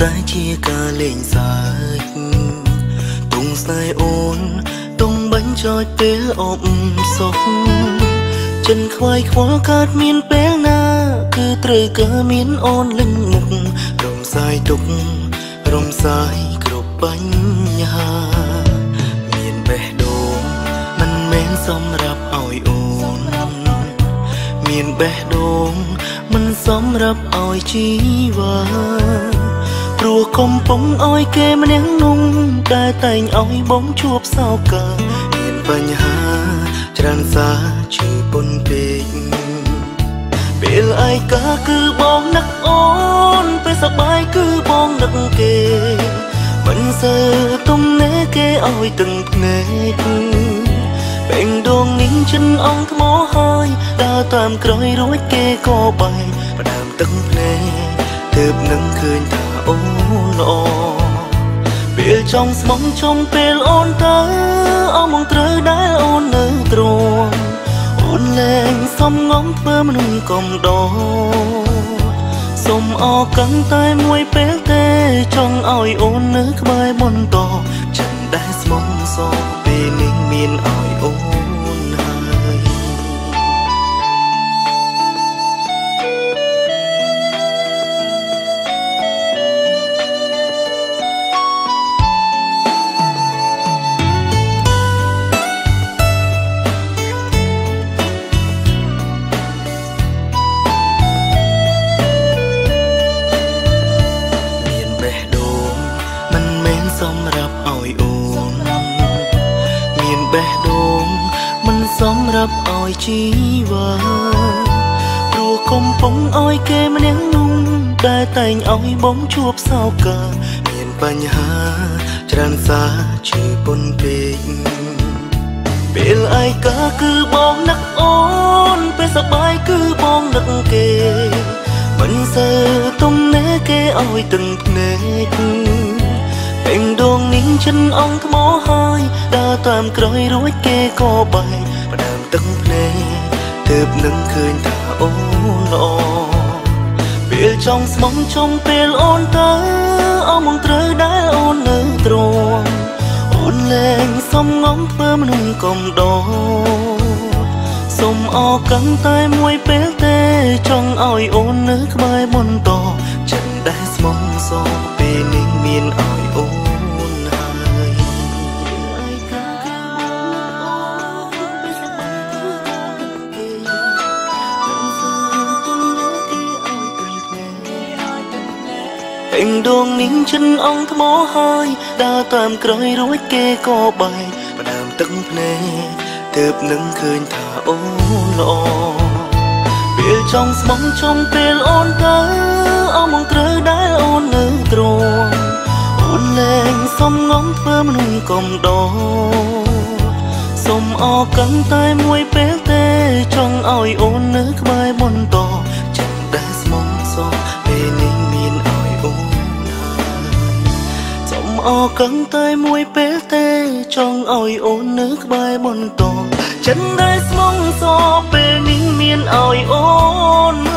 តែជាការលេងសើចទុំស្នេហ៍អូនទុំបាញ់ចោចពេលអបសុខចិនខ្វាយខ្វល់កើតមានពេលណាគឺត្រូវកើមានអូនលេងមុខរំសាយទុករំសាយគ្រប់បញ្ហាមានបេះដូងមិនមែនសម្រាប់ឲ្យអូនមានបេះដូងមិនសម្រាប់ឲ្យជីវ៉ាព្រោះកំពុងឲ្យគេម្នាក់នោះដែលតែងឲ្យបងជួបសោកាមានបញ្ហាច្រើនសារជឿពុនពេកពេលឯកាគឺបងនឹកអូនពេលសប្បាយគឺបងនឹកគេមិនសើទំនេរគេឲ្យទាំងភ្នែកពេញដងនេះចិនអង្គថ្មហើយដើរតាមក្រោយរួចគេក៏បែកផ្ដើមទឹកភ្នែកទើបនឹងឃើញថាអូនល្អពេលចង់ស្មងចង់ពេលអូនទៅអស់មកត្រូវដែលអូននៅទ្រាំអូនលែងសំងំធ្វើមនុស្សកំដរសុំអរកាន់តែមួយពេលទេចង់ឲ្យអូននៅក្បែរបន្តចិនដែលស្មងសពេលនេះមានឲ្យអូនហើយសម្រាប់ឲ្យអូនមានបេះដូងមិនសម្រាប់ឲ្យជីវ៉ាព្រោះកំពុងឲ្យគេម្នាក់នោះដែលតែងឲ្យបងជួបសោកាមានបញ្ហាច្រើនសារជឿពុនពេកពេលឯកាគឺបងនឹកអូនពេលសប្បាយគឺបងនឹកគេមិនសើទំនេរគេឲ្យទាំងភ្នែកពេញដងនេះចិនអង្គថ្មហើយដើរតាមក្រោយរួចគេក៏បែកផ្ដើមទឹកភ្នែកទើបនឹងឃើញថាអូនល្អពេលចង់ស្មងចង់ពេលអូនទៅអស់មកត្រូវដែលអូននៅទ្រាំអូនលែងសំងំធ្វើមនុស្សកំដរសុំអរកាន់តែមួយពេលទេចង់ឲ្យអូននៅក្បែរបន្តចិនដែលស្មងសពេលនេះមានឲ្យអូនពេញដងនេះចិនអង្គថ្មហើយដើរតាមក្រោយរួចគេក៏បែកផ្ដើមទឹកភ្នែកទើបនឹងឃើញថាអូនល្អពេលចង់ស្មងចង់ពេលអូនទៅអស់មកត្រូវដែលអូននៅទ្រាំអូនលែងសំងំធ្វើមនុស្សកំដរសុំអរកាន់តែមួយពេលទេចង់ឲ្យអូននៅក្បែរបន្តចិនដែលស្មងសពេលនេះមានឲ្យអូនអរកាន់តែមួយពេលទេចង់ឲ្យអូននៅក្បែរបន្តចិនដែលស្មងសពេលនេះមានឲ្យអូន